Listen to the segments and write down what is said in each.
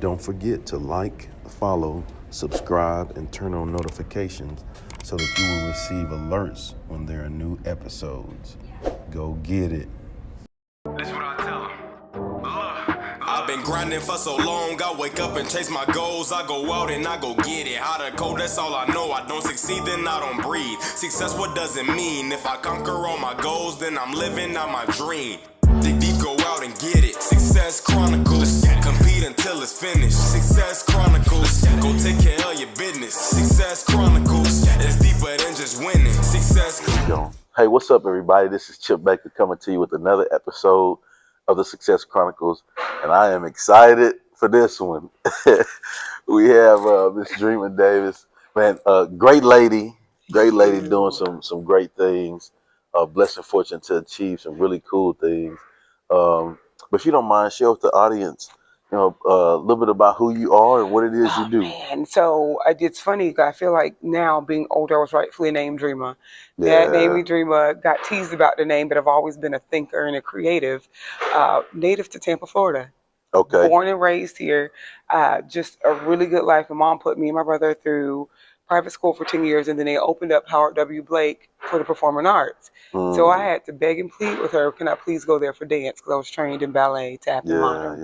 Don't forget to like, follow, subscribe, and turn on notifications so that you will receive alerts when there are new episodes. Go get it. That's what I tell them. I've been grinding for so long, I wake up and chase my goals. I go out and I go get it. How to code, that's all I know. I don't succeed, then I don't breathe. Success, what does it mean? If I conquer all my goals, then I'm living out my dream. Dig deep, go out and get it. Success Chronicles. Compete until it's finished. Success Chronicles. Go take care of your business. Success Chronicles. It's deeper than just winning. Success. Hey, what's up, everybody? This is Chip Baker coming to you with another episode of the Success Chronicles, and I am excited for this one. We have Miss Dreama Davis, man, great lady doing some great things. Blessed and fortunate to achieve some really cool things. But if you don't mind, share with the audience, a little bit about who you are and what it is you do. Man, so it's funny. I feel like now being older, I was rightfully named Dreama. Dad named me Dreama. Got teased about the name, but I've always been a thinker and a creative. Native to Tampa, Florida. Okay. Born and raised here. Just a really good life. My mom put me and my brother through private school for 10 years, and then they opened up Howard W. Blake for the performing arts. So I had to beg and plead with her, can I please go there for dance? Because I was trained in ballet, tap, and modern.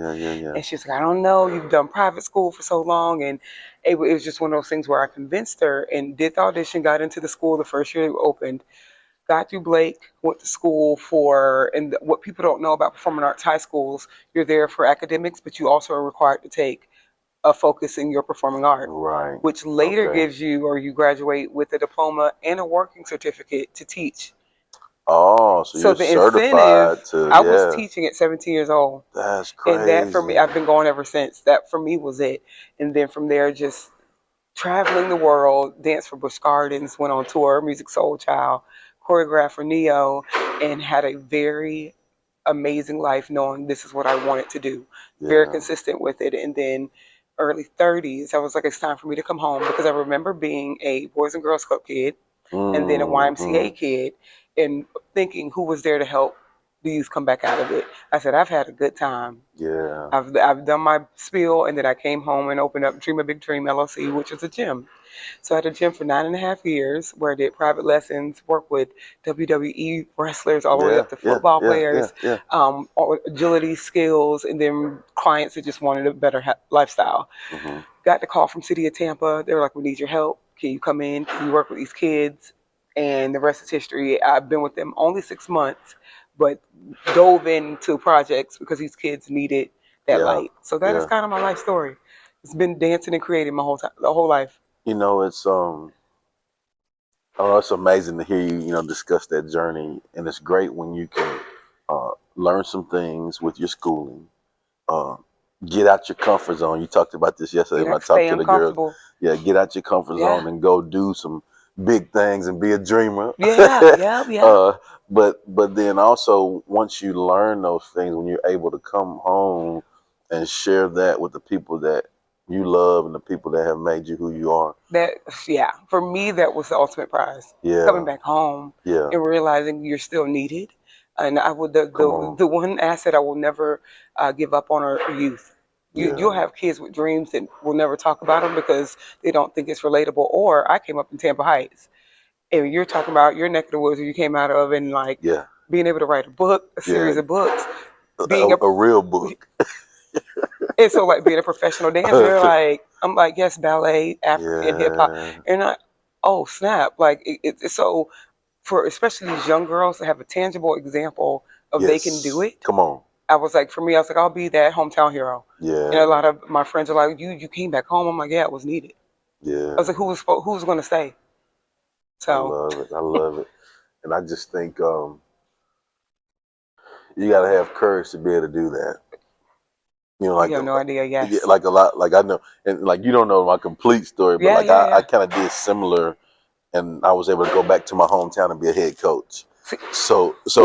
And she's like, I don't know, you've done private school for so long. And it was just one of those things where I convinced her and did the audition, got into the school the first year it opened, got through Blake, went to school for, and what people don't know about performing arts high schools, you're there for academics, but you also are required to take a focus in your performing art, Right. which later gives you, or you graduate with a diploma and a working certificate to teach. Oh, so you're the certified incentive, I was teaching at 17 years old. That's crazy. And that for me, I've been going ever since. That for me was it. And then from there, just traveling the world, danced for Busch Gardens, went on tour, Music Soul Child, Choreographer Neo, and had a very amazing life knowing this is what I wanted to do. Very consistent with it. And then early 30s, I was like, it's time for me to come home, because I remember being a Boys and Girls Club kid and then a YMCA kid, and thinking who was there to help the youth come back out of it. I said, I've had a good time. Yeah. I've done my spiel, and then I came home and opened up Dream a Big Dream LLC, which is a gym. So I had a gym for 9.5 years where I did private lessons, worked with WWE wrestlers all the way up to football players, agility skills, and then clients that just wanted a better lifestyle. Got the call from City of Tampa. They were like, we need your help. Can you come in? Can you work with these kids? And the rest is history. I've been with them only 6 months, but dove into projects because these kids needed that light. So that is kind of my life story. It's been dancing and creating my whole time, the whole life. It's amazing to hear you, discuss that journey, and it's great when you can learn some things with your schooling. Get out your comfort zone. You talked about this yesterday when I talked to the girls. Yeah, get out your comfort zone and go do some big things and be a dreamer. But then also, once you learn those things, when you're able to come home and share that with the people that you love and the people that have made you who you are. For me, that was the ultimate prize. Coming back home and realizing you're still needed. And I would the one asset I will never give up on are youth. You'll have kids with dreams that will never talk about them because they don't think it's relatable. Or I came up in Tampa Heights, and you're talking about your neck of the woods where you came out of, and being able to write a book, a series of books, being a real book. And so, like, being a professional dancer, I'm like, yes, ballet, African hip hop, and oh snap, like it's so, for especially these young girls to have a tangible example of they can do it. Come on. I was like, I'll be that hometown hero. And a lot of my friends are like, you came back home. I'm like, yeah, it was needed. I was like, who was going to stay? So I love it, and I just think you got to have courage to be able to do that. You have no idea, yes. Like a lot, like I know, and like you don't know my complete story, but I kind of did similar, and I was able to go back to my hometown and be a head coach. So now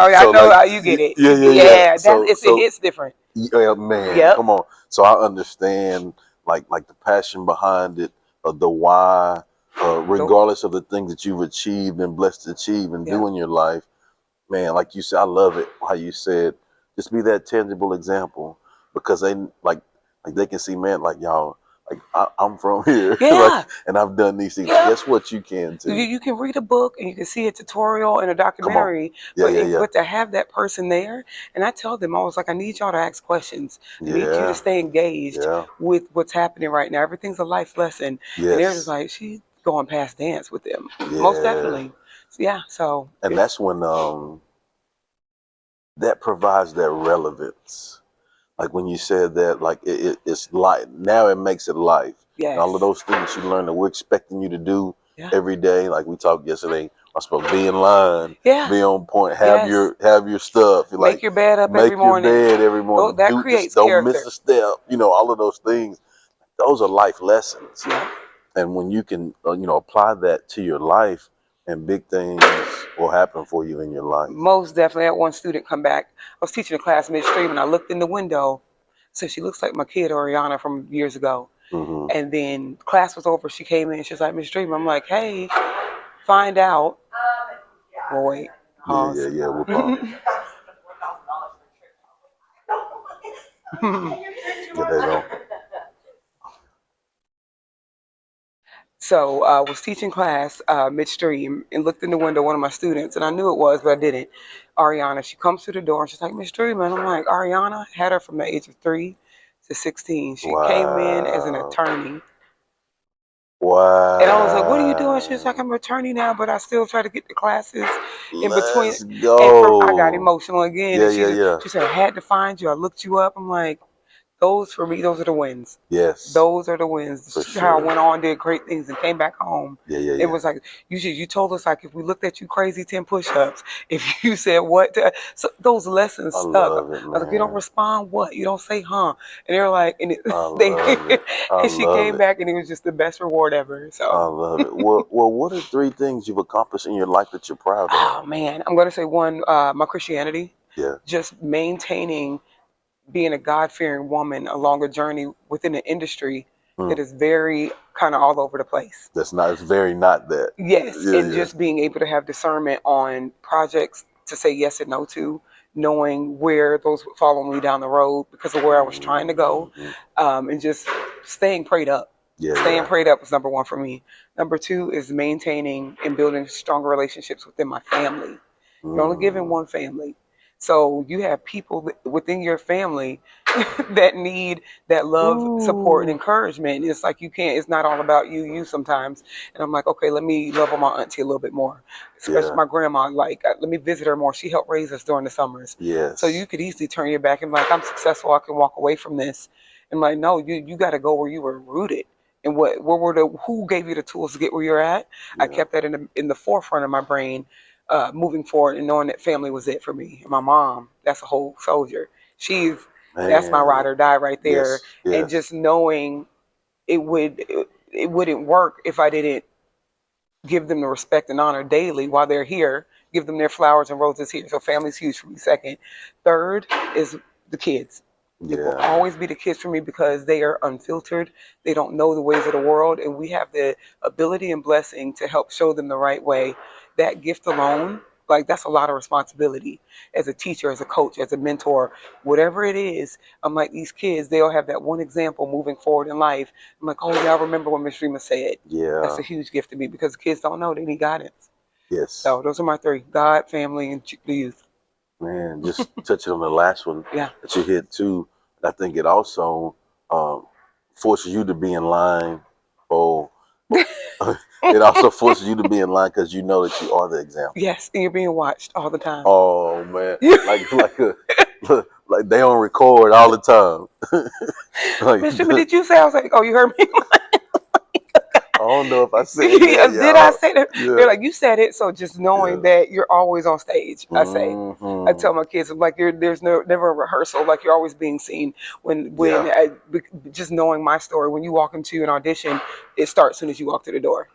I know how you get it. It's different. Yeah, man, come on. So I understand like the passion behind it, the why, regardless of the things that you've achieved and blessed to achieve and do in your life. Man, like you said, I love it how you said, just be that tangible example, because they like Like they can see, man, like y'all, like I'm from here, Yeah. like, and I've done these things. Yeah. Guess what? You can too. You can read a book and you can see a tutorial and a documentary, Yeah, yeah, yeah. but to have that person there, and I tell them, I was like, I need y'all to ask questions. I need you to stay engaged with what's happening right now. Everything's a life lesson. Yes. And they're just like, she's going past dance with them. Yeah. Most definitely. So, yeah, so. And that's when that provides that relevance. Like when you said that, like it's life. Now it makes it life. Yes. And all of those things you learn that we're expecting you to do every day. Like we talked yesterday, I'm supposed to be in line, be on point, have your stuff. Make like your bed up make every morning. your bed every morning. That creates don't character. miss a step. All of those things. Those are life lessons. Yeah. And when you can, apply that to your life, and big things will happen for you in your life. Most definitely. I had one student come back. I was teaching a class midstream, and I looked in the window. So she looks like my kid, Ariana, from years ago. Mm-hmm. And then class was over. She came in. She was like, Miss Dream. I'm like, hey, find out. Well, wait. Pause. Yeah. We'll pause. Get that on. So I was teaching class midstream and looked in the window, one of my students, and I knew it was, but I didn't. Ariana, she comes through the door and she's like, Miss Dream, and I'm like, Ariana, had her from the age of 3 to 16. She came in as an attorney. Wow. And I was like, what are you doing? She's like, I'm an attorney now, but I still try to get the classes in between. Let's go. And I got emotional again. Yeah. She said, I had to find you. I looked you up. I'm like, those for me, those are the wins. Yes. Those are the wins. For sure. How I went on, did great things, and came back home. Yeah. It was like, you told us, like, if we looked at you crazy 10 push-ups, if you said what, so those lessons stuck. Love it, man. I was like, you don't respond what? You don't say, huh? And they were like, and she came back, and it was just the best reward ever. So I love it. Well, what are 3 things you've accomplished in your life that you're proud of? Oh, man. I'm going to say one, my Christianity. Yeah. Just maintaining being a God-fearing woman along a journey within an industry that is very kind of all over the place. It's very not that. Yes, just being able to have discernment on projects to say yes and no to, knowing where those would follow me down the road because of where I was trying to go, and just staying prayed up. Staying prayed up was number 1 for me. Number 2 is maintaining and building stronger relationships within my family. You're only given one family. So you have people within your family that need that love, support, and encouragement. It's like it's not all about you sometimes. And I'm like, okay, let me love on my auntie a little bit more. Especially my grandma, like, let me visit her more. She helped raise us during the summers. Yes. So you could easily turn your back and be like, I'm successful, I can walk away from this. And like, no, you got to go where you were rooted. And who gave you the tools to get where you're at? I kept that in the forefront of my brain. Moving forward and knowing that family was it for me. My mom, that's a whole soldier. That's my ride or die right there. Yes. And just knowing it wouldn't work if I didn't give them the respect and honor daily while they're here, give them their flowers and roses here. So family's huge for me. Second. Third is the kids. It will always be the kids for me because they are unfiltered. They don't know the ways of the world, and we have the ability and blessing to help show them the right way. That gift alone, like, that's a lot of responsibility as a teacher, as a coach, as a mentor, whatever it is. I'm like, these kids, they'll have that one example moving forward in life. I'm like, oh, yeah, I remember what Miss Dreama said. Yeah. That's a huge gift to me because kids don't know. They need guidance. Yes. So those are my 3, God, family, and the youth. Man, just touching on the last one that you hit too, I think it also forces you to be in line for... it also forces you to be in line because you know that you are the example. Yes, and you're being watched all the time. Oh man, like they on record all the time. Like, Mr. Did you say? I was like, oh, you heard me. I don't know if I said that. Did I say that? Yeah. They're like, you said it. So just knowing that you're always on stage, I say. I tell my kids, I'm like, there's never a rehearsal. Like, you're always being seen. Just knowing my story, when you walk into an audition, it starts as soon as you walk through the door.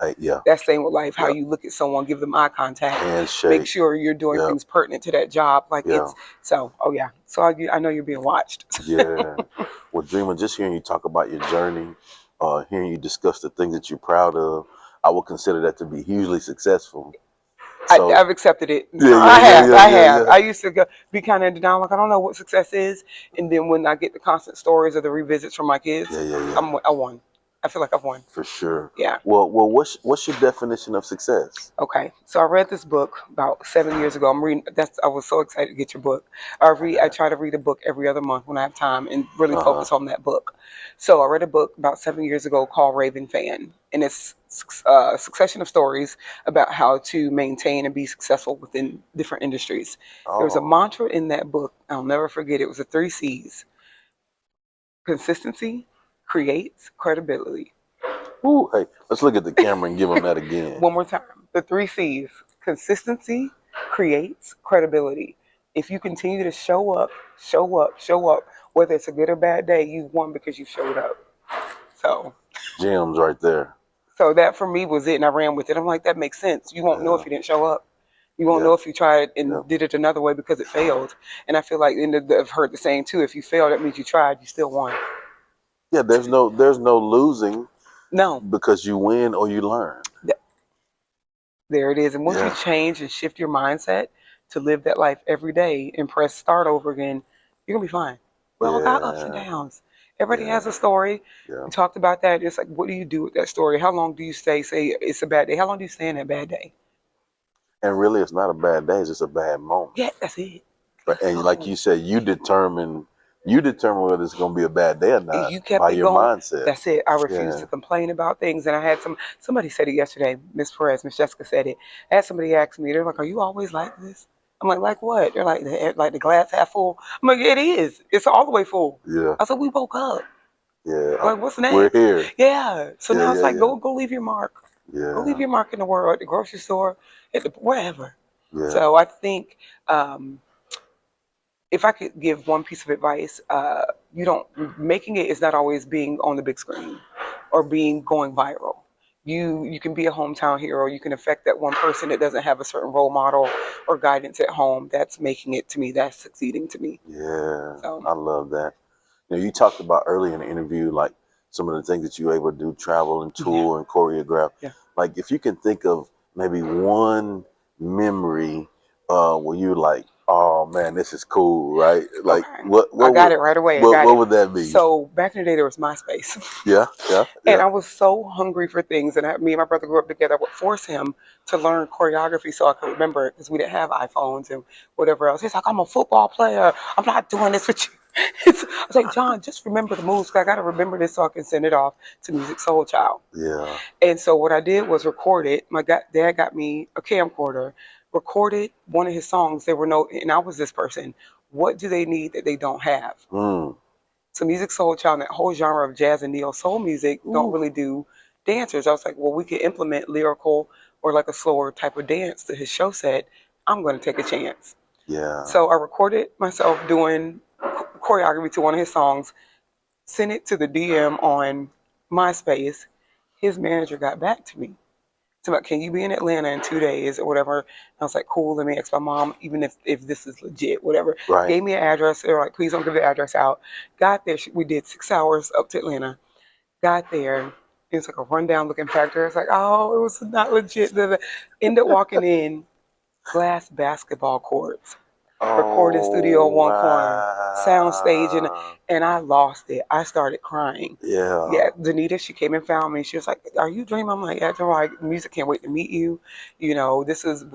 That's same with life. How you look at someone, give them eye contact, make sure you're doing things pertinent to that job. Like it's so. Oh yeah. So I know you're being watched. Yeah. Well, Dreama, just hearing you talk about your journey. Hearing you discuss the things that you're proud of, I would consider that to be hugely successful. So I've accepted it. yeah, I have. I have. yeah. I used to be kind of down, like I don't know what success is, and then when I get the constant stories of the revisits from my kids, Yeah. I won. I feel like I've won. For sure. Yeah. Well, what's your definition of success? Okay. So I read this book about 7 years ago. I'm reading. I was so excited to get your book. I try to read a book every other month when I have time and really focus on that book. So I read a book about 7 years ago called Raven Fan, and it's a succession of stories about how to maintain and be successful within different industries. There was a Oh, mantra in that book. I'll never forget. It was the 3 C's: consistency, creates credibility. ooh, hey, let's look at the camera and give them that again. One more time. The 3 C's: consistency creates credibility. If you continue to show up, show up, show up, whether it's a good or bad day, you won because you showed up. So, Gems right there. so that for me was it, and I ran with it. I'm like, that makes sense. You won't know Yeah, if you didn't show up. You won't yeah, know if you tried yeah. and did it another way because it failed. And I feel like, and I've heard the saying too: if you fail, that means you tried. You still won. Yeah, there's no losing No, because you win or you learn. there it is. And once you Yeah, change and shift your mindset to live that life every day and press start over again, you're gonna be fine. We all got ups and yeah, downs. Everybody has yeah, a story. yeah. We talked about that. It's like, what do you do with that story? How long do you say it's a bad day? How long do you stay in that bad day? And really, it's not a bad day; it's just a bad moment. Yeah, that's it. Right? Let's And like go. you said, you determine whether it's going to be a bad day or And not you kept by it your going. mindset. That's it. I refuse Yeah. to complain about things. And I had somebody said it yesterday. Miss Perez, Miss Jessica said it. I had somebody ask me, they're like, "Are you always like this?" I'm like what? They're like the glass half full. I'm like, it is. It's all the way full. Yeah. I said, we woke up. Yeah. Like, what's We're next? here. Yeah. So Yeah. now it's Yeah. like, Yeah. go leave your mark. Go leave Yeah. your mark in the world, at the grocery store, wherever. Yeah. So I think if I could give one piece of advice, you don't making it is not always being on the big screen or being going viral. You can be a hometown hero. You can affect that one person that doesn't have a certain role model or guidance at home. That's making it to me. That's succeeding to me. Yeah. So I love that. You talked about earlier in the interview, like some of the things that you were able to do, travel and yeah, tour and choreograph. yeah. Like if you can think of maybe one memory where you like, oh man, this is cool, right? Like Okay, what I what got would it right away. I what got what it. would that be? So back in the day, there was MySpace. Yeah, yeah, And yeah. I was so hungry for things, and me and my brother grew up together. I would force him to learn choreography so I could remember it because we didn't have iPhones and whatever else. He's like, I'm a football player. I'm not doing this with you. I was like, John, just remember the moves. 'Cause I got to remember this so I can send it off to Music Soul Child. Yeah. And so what I did was record it. Dad got me a camcorder, recorded one of his songs. There were no, and I was this person. What do they need that they don't have? Mm. So Music Soul Child, that whole genre of jazz and neo soul music, don't Ooh. really do dancers. I was like, well, we could implement lyrical or like a slower type of dance to his show set. I'm going to take a chance. Yeah. So I recorded myself doing choreography to one of his songs, sent it to the DM on MySpace. His manager got back to me. So like, can you be in Atlanta in 2 days or whatever? And I was like, cool, let me ask my mom, even if this is legit, whatever. Right. Gave me an address. They were like, please don't give the address out. Got there. We did 6 hours up to Atlanta. Got there. It was like a rundown looking factory. I was like, oh, it was not legit. Ended up walking in, glass basketball courts, recording studio in Oh one corner, sound stage, and wow. I lost it. I started crying. Yeah. Yeah, Danita, she came and found me. She was like, "Are you dreaming?" I'm like, "Yeah, I'm like, music can't wait to meet you. You know,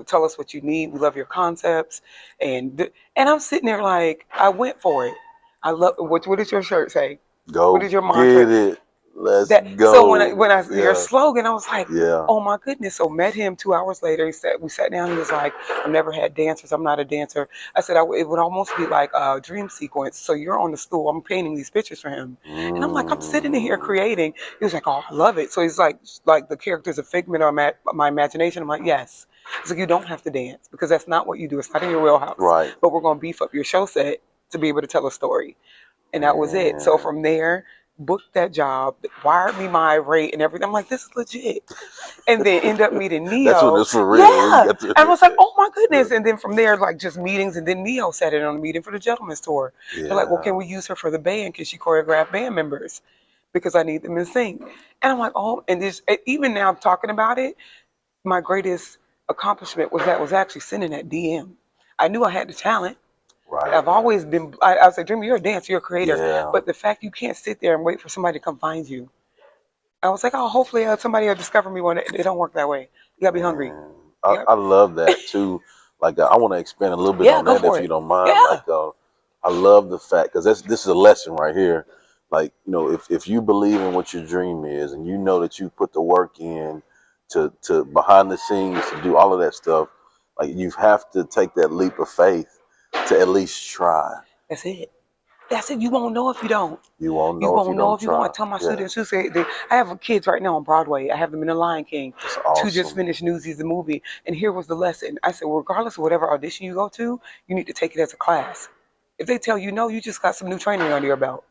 tell us what you need. We love your concepts." And I'm sitting there like, I went for it. I love what does your shirt say? What Go is your mantra? get it. Let's That so go. when I your Yeah. slogan, I was like, Yeah. oh my goodness. So met him 2 hours later. We sat down. He was like, I've never had dancers. I'm not a dancer. I said it would almost be like a dream sequence. So you're on the stool. I'm painting these pictures for him, and I'm like, I'm sitting in here Mm. creating. He was like, oh, I love it. So he's like the character's a figment of my imagination. I'm like, yes. He's like, you don't have to dance because that's not what you do. It's not in your wheelhouse. Right. But we're gonna beef up your show set to be able to tell a story. And that was it. So Man. from there, booked that job, wired me my rate and everything. I'm like, this is legit. And then end up meeting That's when Neo. it's for real. When you Yeah. got to, And I was like, oh my yeah. goodness. And then from there, like just meetings. And then Neo sat in on a meeting for the Gentleman's Tour. They're like, well, Yeah. can we use her for the band? Can she choreograph band members? Because I need them to sing. And I'm like, oh, and this, even now I'm talking about it, my greatest accomplishment was actually sending that DM. I knew I had the talent. Right. I've always been. I was like, Dreamer, you're a dancer, you're a creator. Yeah. But the fact you can't sit there and wait for somebody to come find you. I was like, oh, hopefully somebody will discover me one day. It don't work that way. You gotta be hungry. Man, I love that too. Like I want to expand a little bit Yeah, on go that if for you it. don't mind. Yeah. Like I love the fact because this is a lesson right here. Like if you believe in what your dream is and you know that you put the work in to behind the scenes to do all of that stuff, like you have to take that leap of faith to at least try. That's it. That's it. You won't know if you don't. You won't You know if you won't know don't if you don't. I try. tell my Yeah, students who say I have kids right now on Broadway. I have them in The Lion King. that's Two just awesome. finished Newsies the movie, and here was the lesson. I said, well, regardless of whatever audition you go to, you need to take it as a class. If they tell you no, you just got some new training under your belt.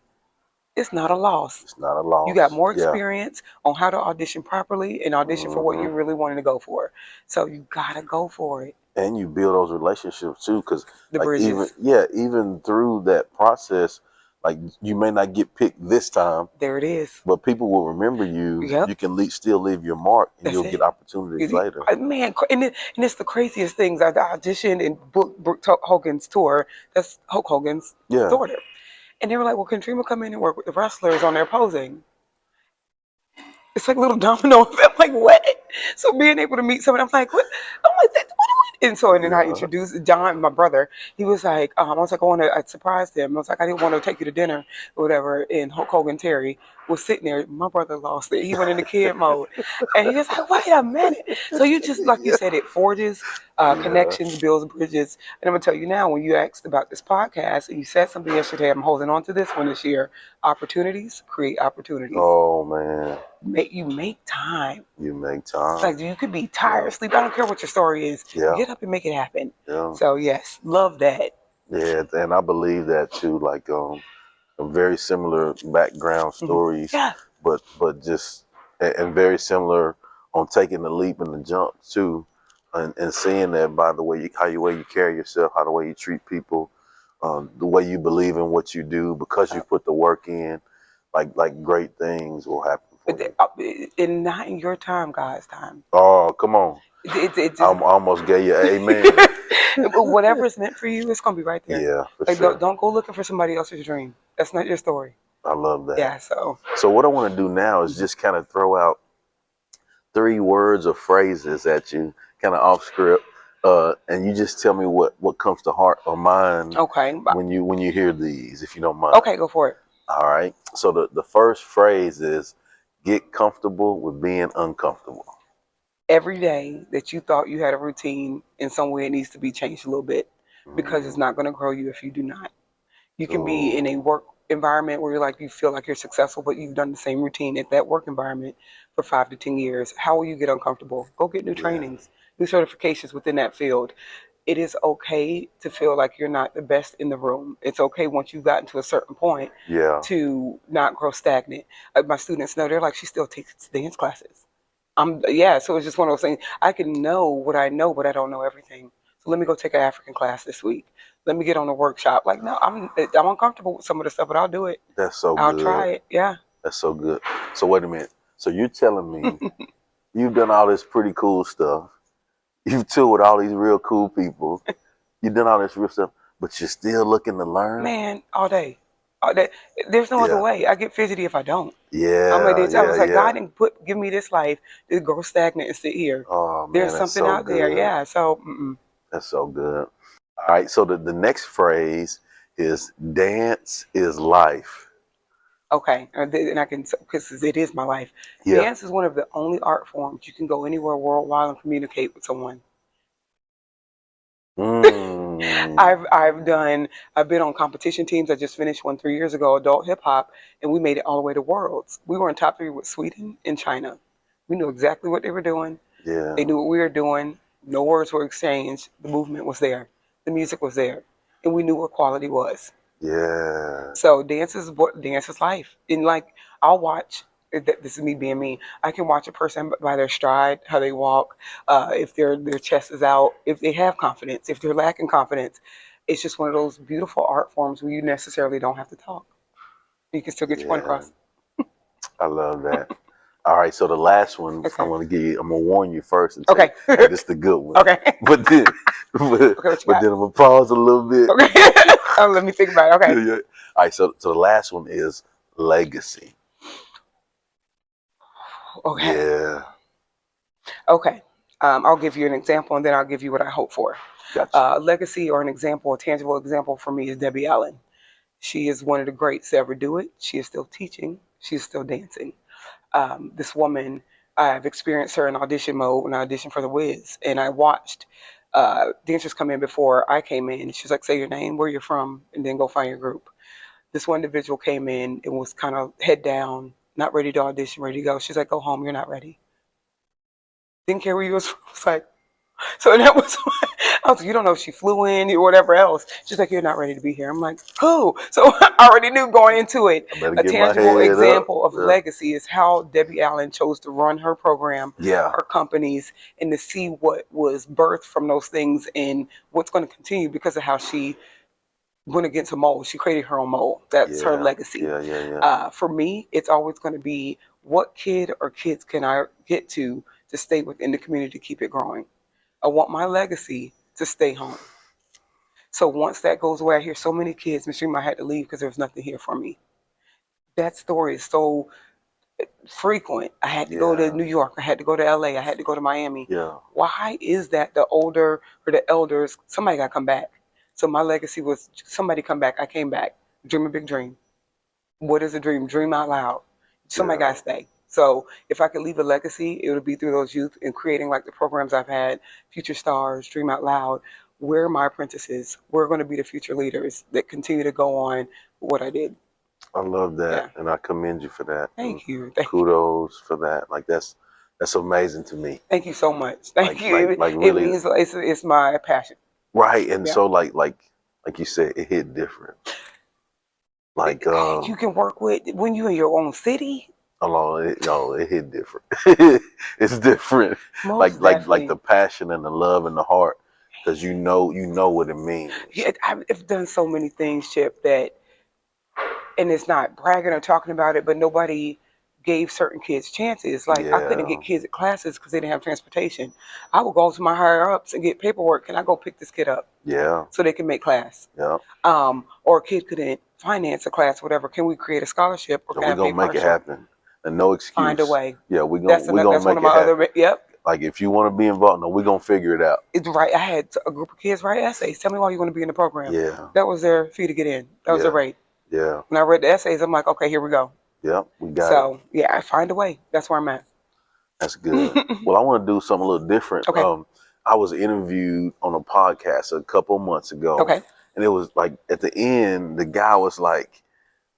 It's not a loss. It's not a You got loss. more Yeah. experience on how to audition properly and audition for what you Hmm. really wanted to go for. So you gotta go for it. And you build those relationships too, because The like bridges. even through that process, like you may not get picked this time, There it is. but people will remember you. Yep. You can still leave your mark, and That's you'll get it. opportunities later. Man, and it's the craziest things. I auditioned in Brooke Hogan's tour. That's Hulk Hogan's Yeah, daughter. And they were like, well, can Dreama come in and work with the wrestlers on their posing? It's like a little domino effect. I'm like, what? So being able to meet someone, I'm like, what? I'm like, what? And so, and then I yeah, introduced John, my brother. He was like, I was like, I surprised him. I was like, I didn't want to take you to dinner or whatever. And Hulk Hogan Terry was sitting there. My brother lost it. He went into kid mode. And he was like, wait a minute. So you just, like you said, it forges yeah. connections, builds bridges. And I'm going to tell you now, when you asked about this podcast and you said something yesterday, I'm holding on to this one this year. Opportunities create opportunities. Oh man, You make time. you make time. Like you could be tired, sleep. I don't care what your story is. Yeah, Get up and make it happen. yeah, So yes, love that. yeah. And I believe that too. Like very similar background stories, Yeah. but just and very similar on taking the leap and the jump too, and seeing that by the way way you carry yourself, how the way you treat people, the way you believe in what you do because you put the work in, like great things will happen for you. And not in your time, God's time. Oh, come on! It I just almost gave you an amen. whatever is meant for you, it's gonna be right there. Yeah, for Like sure. don't go looking for somebody else's dream. That's not your story. I love that. Yeah. So So what I want to do now is just kind of throw out 3 words or phrases at you, kind of off script, and you just tell me what comes to heart or mind okay. when you hear these, if you don't mind. Okay, go for it. All right. So the first phrase is get comfortable with being uncomfortable. Every day that you thought you had a routine, in some way it needs to be changed a little bit because it's not going to grow you if you do not. You can be in a work environment where you feel like you're successful, but you've done the same routine at that work environment for 5 to 10 years. How will you get uncomfortable? Go get new trainings, new certifications within that field. It is okay to feel like you're not the best in the room. It's okay once you've gotten to a certain point Yeah. to not grow stagnant. Like my students know, they're like, she still takes dance classes. So it's just one of those things. I can know what I know, but I don't know everything. So let me go take an African class this week. Let me get on a workshop. Like, no, I'm uncomfortable with some of the stuff, but I'll do it. That's so I'll good. try it. Yeah. That's so good. So wait a minute. So you're telling me you've done all this pretty cool stuff. You've toured with all these real cool people. You've done all this real stuff, but you're still looking to learn? Man, all day. All day. There's no other Yeah. way. I get fidgety if I don't. Yeah. I was like, yeah. God didn't give me this life to grow stagnant and sit here. Oh man, There's that's something so out there. good. Yeah. So, That's so good. All right. So the next phrase is dance is life. okay. And I can, because it is my life. Yeah. Dance is one of the only art forms you can go anywhere worldwide and communicate with someone. Mm. I've been on competition teams. I just finished one 3 years ago, adult hip hop, and we made it all the way to Worlds. We were in top 3 with Sweden and China. We knew exactly what they were doing. Yeah. They knew what we were doing. No words were exchanged. The movement was there. The music was there, and we knew what quality was. Yeah. So dance is life. And like I'll watch. This is me being me. I can watch a person by their stride, how they walk, if their chest is out, if they have confidence, if they're lacking confidence. It's just one of those beautiful art forms where you necessarily don't have to talk. You can still get your point Yeah. across. I love that. All right, so the last one, Okay. I'm gonna warn you first and Okay. say, hey, this is the good one. Okay. But then, Okay, what you got? then I'm gonna pause a little bit. Okay. Oh, let me think about it. Okay. Yeah. All right, so the last one is legacy. Okay. Yeah, Okay. I'll give you an example, and then I'll give you what I hope for. gotcha. Legacy, or an example, a tangible example for me, is Debbie Allen. She is one of the greats to ever do it. She is still teaching. She's still dancing. This woman, I've experienced her in audition mode when I auditioned for The Wiz, and I watched dancers come in before I came in. She's like, say your name, where you're from, and then go find your group. This one individual came in and was kind of head down, not ready to audition, ready to go. She's like, go home, you're not ready. Didn't care where you was from. It's like, so that was, I was like, you don't know if she flew in or whatever else. She's like, you're not ready to be here. I'm like, who? So I already knew going into it. I better A get my tangible head up. example of legacy is how Debbie Allen chose to run her program, Yeah, her companies, and to see what was birthed from those things and what's going to continue because of how she went against a mold. She created her own mold. That's her yeah, legacy. yeah. For me, it's always going to be what kid or kids can I get to stay within the community to keep it growing. I want my legacy to stay home. So once that goes away, I hear so many kids, Miss Dream, I had to leave because there was nothing here for me. That story is so frequent. I had to go to New York. I had to go to LA. I had to go to Miami. Yeah. Why is that the older or the elders, somebody got to come back? So my legacy was somebody come back. I came back. Dream a big dream. What is a dream? Dream out loud. Somebody got to stay. So if I could leave a legacy, it would be through those youth and creating like the programs I've had, Future Stars, Dream Out Loud. We're my apprentices. We're going to be the future leaders that continue to go on what I did. I love that, Yeah. and I commend you for that. Thank you. Thank you. Kudos for that. Like that's amazing to me. Thank you so much. Thank Like you. like It really means it's my passion. right. And Yeah. so like you said, it hit different. Like You can work with when you're in your own city. along it, it hit different. It's different. Most Like definitely. the passion and the love and the heart, because you know what it means. Yeah, I've done so many things, Chip, that, and it's not bragging or talking about it, but nobody gave certain kids chances. Like I couldn't Yeah. get kids at classes because they didn't have transportation. I would go to my higher ups and get paperwork. Can I go pick this kid up Yeah. so they can make class? Yeah. Or a kid couldn't finance a class, whatever. Can we create a scholarship or So can we're I pay gonna make it partial? happen. And no excuse. Find a way. Yeah, we're That's gonna one make of it my happen. other. Yep. Like if you want to be involved, no, we're gonna figure it out. It's right. I had a group of kids write essays. Tell me why you want to be in the program. Yeah. That was their fee to get in. That was their rate. Yeah. When I read the essays, I'm like, okay, here we go. Yeah, we got it. So yeah, I find a way. That's where I'm at. That's good. Well, I want to do something a little different. Okay. I was interviewed on a podcast a couple months ago. Okay. And it was like at the end, the guy was like,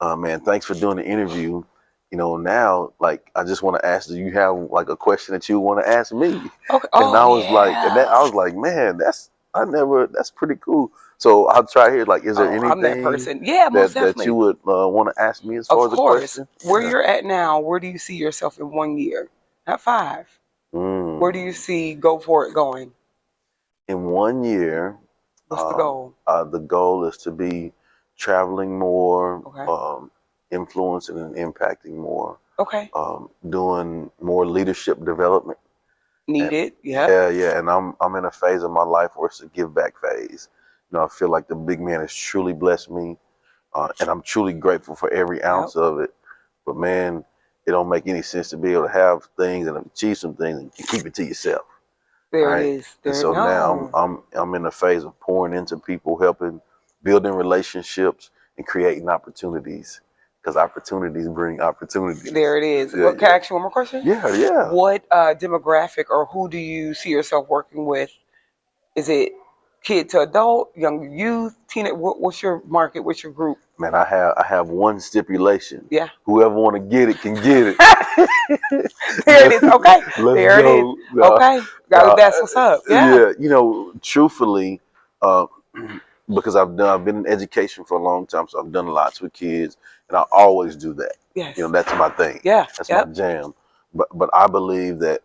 man, thanks for doing the interview. You know, now like I just want to ask, do you have like a question that you want to ask me? Okay. And I was like, yeah. I was like, man, that's pretty cool. So I'll try here. Like, is there I'm that anything person. Yeah, most that definitely. you would want to ask me as far Of as a course. question? Where Yeah. you're at now, where do you see yourself in 1 year? Not 5. Where do you see go for it going? In 1 year, What's the goal? The goal is to be traveling more, Okay. influencing and impacting more, Okay. doing more leadership development. Needed. Yeah. Yeah. And I'm in a phase of my life where it's a give back phase. You know, I feel like the big man has truly blessed me, and I'm truly grateful for every ounce of it. But man, it don't make any sense to be able to have things and achieve some things and keep it to yourself. There Right? it is. And so now I'm in a phase of pouring into people, helping, building relationships, and creating opportunities. Because opportunities bring opportunities. There it is. Yeah, Can I ask you one more question? Yeah. What demographic or who do you see yourself working with? Is it kid to adult, young youth, teenage? What's your market? What's your group? Man, I have one stipulation. Yeah. Whoever want to get it can get it. There it is. Okay. Let's There go. it is. Okay. That's what's up. Yeah. You know, truthfully, because I've been in education for a long time, so I've done lots with kids, and I always do that. Yes. You know, that's my thing. Yeah. That's my jam. But I believe that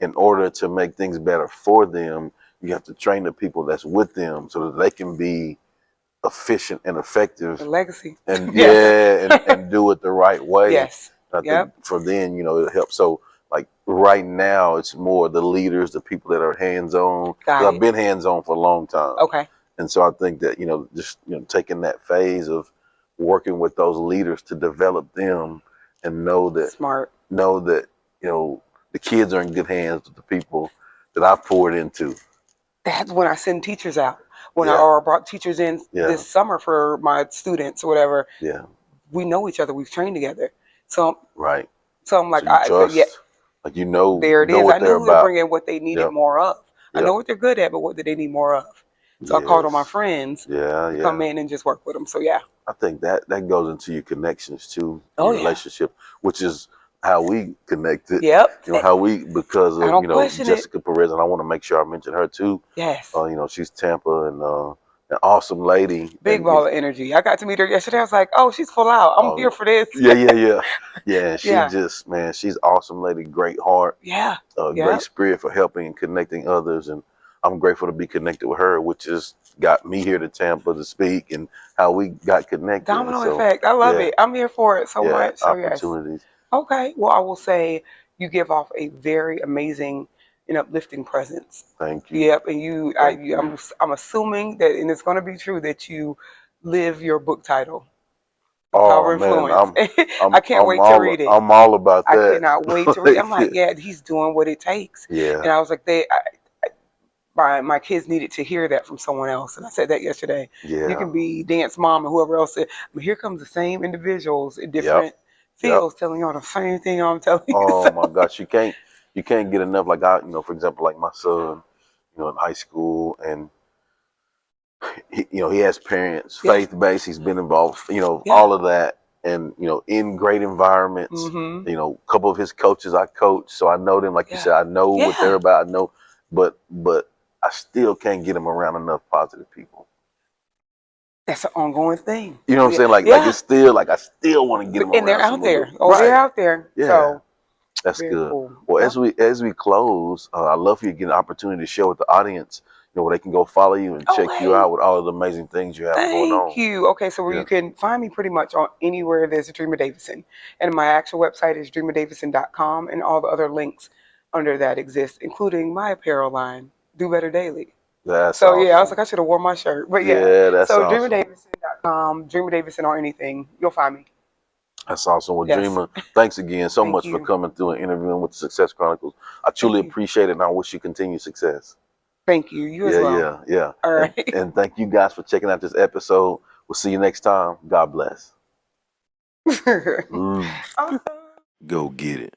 in order to make things better for them, you have to train the people that's with them so that they can be efficient and effective. The legacy. And and do it the right way. Yes. I think for then, it helps. So like right now, it's more the leaders, the people that are hands-on. I've been hands-on for a long time. Okay. And so I think that, just, taking that phase of working with those leaders to develop them and know that, the kids are in good hands with the people that I've poured into. That's when I send teachers out. When I brought teachers in this summer for my students or whatever. Yeah. We know each other. We've trained together. So right. So I'm like, so you trust, like there it know is. what I they're knew we were about. bringing what they needed more of. I know what they're good at, but what do they need more of? So I called on my friends to come in and just work with them. So I think that goes into your connections too, your relationship, which is how we connected. Yep. How we, because I of, don't question Jessica Perez, and I want to make sure I mention her too. Yes. She's Tampa and an awesome lady. Big ball of energy. I got to meet her yesterday. I was like, oh, she's full out. I'm here for this. Yeah. She just, man, she's awesome lady, great heart. Yeah. Great spirit for helping and connecting others. And I'm grateful to be connected with her, which has got me here to Tampa to speak and how we got connected. Domino effect. I love it. I'm here for it so much. So opportunities. Yes. Okay. Well, I will say you give off a very amazing and uplifting presence. Thank you. Yep. And I'm assuming that, and it's going to be true, that you live your book title. Power Influence. I can't wait to read it. I'm all about that. I cannot wait to read it. I'm like, yeah, he's doing what it takes. Yeah. And I was like, my kids needed to hear that from someone else. And I said that yesterday. Yeah. You can be dance mom and whoever else said, but here comes the same individuals in different fields telling y'all the same thing I'm telling you. Oh my gosh, you can't get enough. Like for example, like my son, in high school, and he has parents, faith-based. He's been involved, all of that, and in great environments. A couple of his coaches I coach, so I know them. Like you said, I know what they're about. I know, but I still can't get him around enough positive people. That's an ongoing thing. You know what I'm saying? Like it's still like I still want to get them around. And they're out there. They're out there. Yeah. So that's good. Cool. Well, as we close, I'd love for you to get an opportunity to share with the audience, where they can go follow you and check you out with all of the amazing things you have going on. Thank you. Okay, so you can find me pretty much on anywhere there's a Dreama Davidson. And my actual website is dreamadavidson.com, and all the other links under that exist, including my apparel line, Do Better Daily. That's so awesome. I was like, I should have worn my shirt. But that's so awesome. dreamadavidson.com, Dreama Davidson on anything, you'll find me. That's awesome. Well, Dreama, thanks again so much for coming through and interviewing with the Success Chronicles. I truly appreciate it, and I wish you continued success. Thank you. You as well. Yeah. All right. And thank you guys for checking out this episode. We'll see you next time. God bless. Go get it.